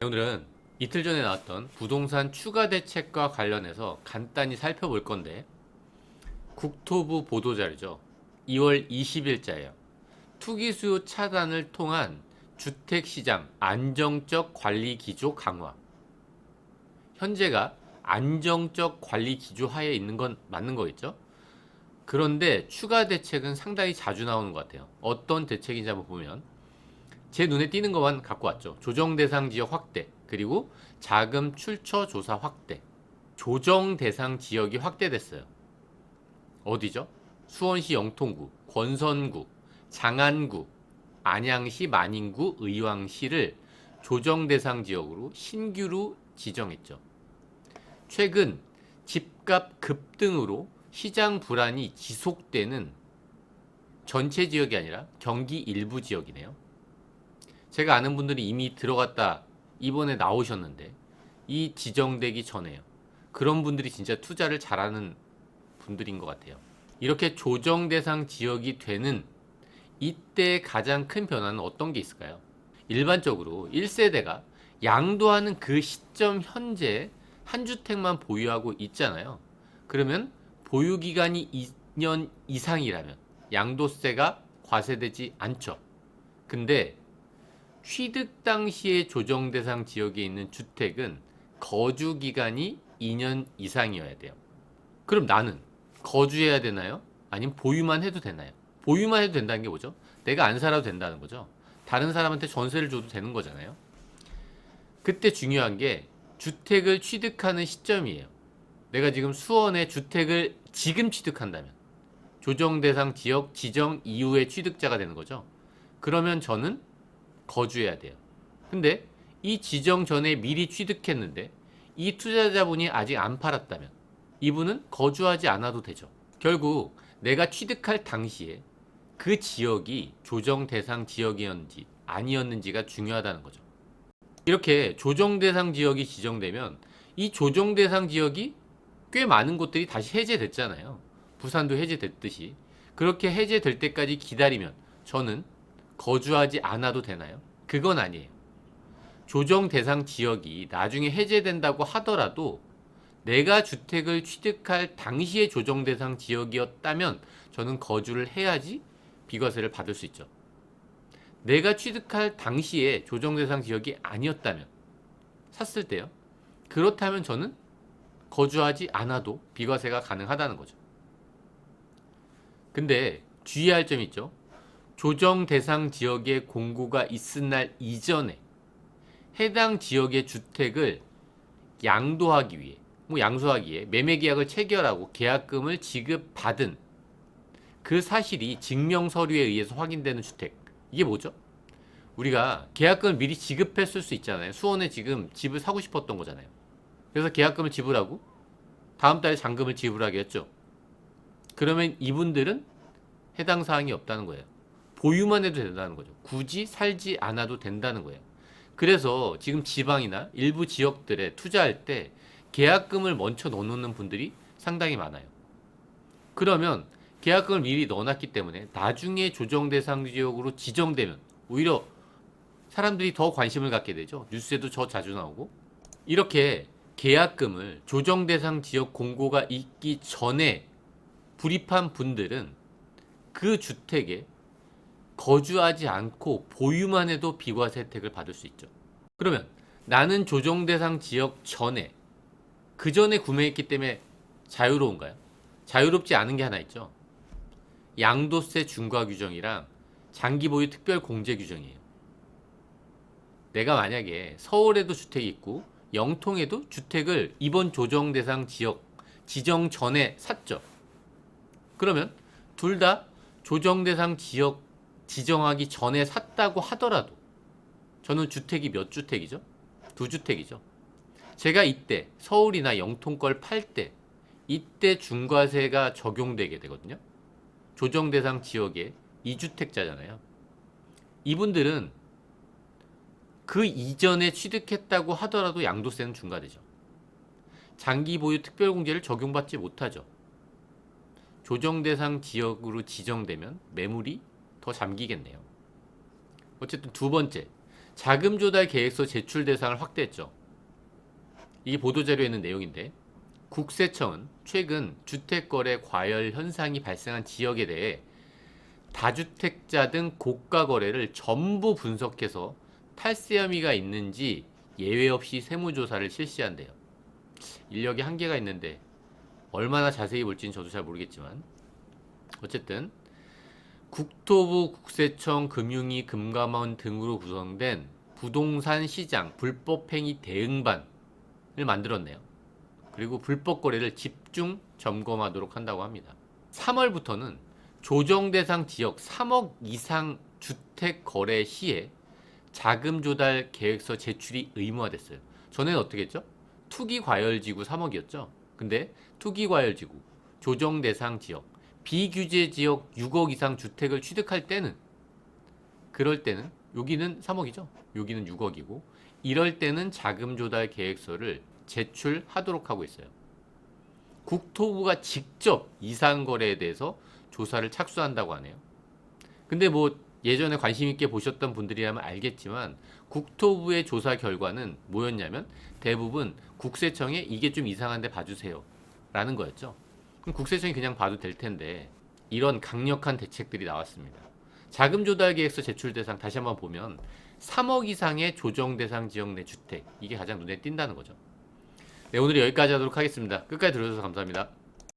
오늘은 이틀 전에 나왔던 부동산 추가 대책과 관련해서 간단히 살펴볼 건데, 국토부 보도자료죠. 2월 20일자예요. 투기 수요 차단을 통한 주택시장 안정적 관리 기조 강화. 현재가 안정적 관리 기조 하에 있는 건 맞는 거겠죠? 그런데 추가 대책은 상당히 자주 나오는 것 같아요. 어떤 대책인지 한번 보면 제 눈에 띄는 것만 갖고 왔죠. 조정 대상 지역 확대, 그리고 자금 출처 조사 확대. 조정 대상 지역이 확대됐어요. 어디죠? 수원시 영통구, 권선구, 장안구, 안양시 만인구, 의왕시를 조정 대상 지역으로 신규로 지정했죠. 최근 집값 급등으로 시장 불안이 지속되는 전체 지역이 아니라 경기 일부 지역이네요. 제가 아는 분들이 이미 들어갔다 이번에 나오셨는데, 이 지정되기 전에요. 그런 분들이 진짜 투자를 잘하는 분들인 것 같아요. 이렇게 조정 대상 지역이 되는 이때 가장 큰 변화는 어떤 게 있을까요? 일반적으로 1세대가 양도하는 그 시점 현재 한 주택만 보유하고 있잖아요. 그러면 보유기간이 2년 이상이라면 양도세가 과세되지 않죠. 근데 취득 당시에 조정 대상 지역에 있는 주택은 거주 기간이 2년 이상이어야 돼요. 그럼 나는 거주해야 되나요? 아니면 보유만 해도 되나요? 보유만 해도 된다는 게 뭐죠? 내가 안 살아도 된다는 거죠. 다른 사람한테 전세를 줘도 되는 거잖아요. 그때 중요한 게 주택을 취득하는 시점이에요. 내가 지금 수원에 주택을 지금 취득한다면 조정 대상 지역 지정 이후에 취득자가 되는 거죠. 그러면 저는 거주해야 돼요. 근데 이 지정 전에 미리 취득했는데 이 투자자분이 아직 안 팔았다면 이분은 거주하지 않아도 되죠. 결국 내가 취득할 당시에 그 지역이 조정 대상 지역이었는지 아니었는지가 중요하다는 거죠. 이렇게 조정 대상 지역이 지정되면 이 조정 대상 지역이 꽤 많은 곳들이 다시 해제됐잖아요. 부산도 해제됐듯이. 그렇게 해제될 때까지 기다리면 저는 거주하지 않아도 되나요? 그건 아니에요. 조정 대상 지역이 나중에 해제된다고 하더라도 내가 주택을 취득할 당시에 조정 대상 지역이었다면 저는 거주를 해야지 비과세를 받을 수 있죠. 내가 취득할 당시에 조정 대상 지역이 아니었다면, 샀을 때요. 그렇다면 저는 거주하지 않아도 비과세가 가능하다는 거죠. 근데 주의할 점이 있죠. 조정 대상 지역에 공고가 있은 날 이전에 해당 지역의 주택을 양도하기 위해, 양수하기 위해 매매 계약을 체결하고 계약금을 지급받은 그 사실이 증명 서류에 의해서 확인되는 주택. 이게 뭐죠? 우리가 계약금을 미리 지급했을 수 있잖아요. 수원에 지금 집을 사고 싶었던 거잖아요. 그래서 계약금을 지불하고 다음 달에 잔금을 지불하게 했죠. 그러면 이분들은 해당 사항이 없다는 거예요. 보유만 해도 된다는 거죠. 굳이 살지 않아도 된다는 거예요. 그래서 지금 지방이나 일부 지역들에 투자할 때 계약금을 먼저 넣어놓는 분들이 상당히 많아요. 그러면 계약금을 미리 넣어놨기 때문에 나중에 조정 대상 지역으로 지정되면 오히려 사람들이 더 관심을 갖게 되죠. 뉴스에도 저 자주 나오고. 이렇게 계약금을 조정 대상 지역 공고가 있기 전에 불입한 분들은 그 주택에 거주하지 않고 보유만 해도 비과세 혜택을 받을 수 있죠. 그러면 나는 조정 대상 지역 전에, 그 전에 구매했기 때문에 자유로운가요? 자유롭지 않은 게 하나 있죠. 양도세 중과 규정이랑 장기 보유 특별 공제 규정이에요. 내가 만약에 서울에도 주택이 있고 영통에도 주택을 이번 조정 대상 지역 지정 전에 샀죠. 그러면 둘 다 조정 대상 지역 지정하기 전에 샀다고 하더라도 저는 주택이 몇 주택이죠? 2주택이죠. 제가 이때 서울이나 영통 걸 팔 때 이때 중과세가 적용되게 되거든요. 조정 대상 지역에 2주택자잖아요. 이분들은 그 이전에 취득했다고 하더라도 양도세는 중과되죠. 장기 보유 특별공제를 적용받지 못하죠. 조정 대상 지역으로 지정되면 매물이 더 잠기겠네요. 어쨌든 두 번째, 자금 조달 계획서 제출 대상을 확대했죠. 이게 보도자료에 있는 내용인데, 국세청은 최근 주택거래 과열 현상이 발생한 지역에 대해 다주택자 등 고가 거래를 전부 분석해서 탈세 혐의가 있는지 예외 없이 세무조사를 실시한대요. 인력이 한계가 있는데 얼마나 자세히 볼지는 저도 잘 모르겠지만, 어쨌든 국토부, 국세청, 금융위, 금감원 등으로 구성된 부동산 시장 불법행위 대응반을 만들었네요. 그리고 불법 거래를 집중 점검하도록 한다고 합니다. 3월부터는 조정 대상 지역 3억 이상 주택 거래 시에 자금 조달 계획서 제출이 의무화됐어요. 전에는 어떻게 했죠? 투기 과열지구 3억이었죠. 근데 투기 과열지구, 조정 대상 지역, 비규제 지역 6억 이상 주택을 취득할 때는, 그럴 때는 여기는 3억이죠. 여기는 6억이고, 이럴 때는 자금 조달 계획서를 제출하도록 하고 있어요. 국토부가 직접 이상 거래에 대해서 조사를 착수한다고 하네요. 근데 뭐 예전에 관심 있게 보셨던 분들이라면 알겠지만, 국토부의 조사 결과는 뭐였냐면 대부분 국세청에 이게 좀 이상한데 봐주세요 라는 거였죠. 그럼 국세청이 그냥 봐도 될 텐데, 이런 강력한 대책들이 나왔습니다. 자금 조달 계획서 제출 대상 다시 한번 보면 3억 이상의 조정 대상 지역 내 주택, 이게 가장 눈에 띈다는 거죠. 네, 오늘 여기까지 하도록 하겠습니다. 끝까지 들어주셔서 감사합니다.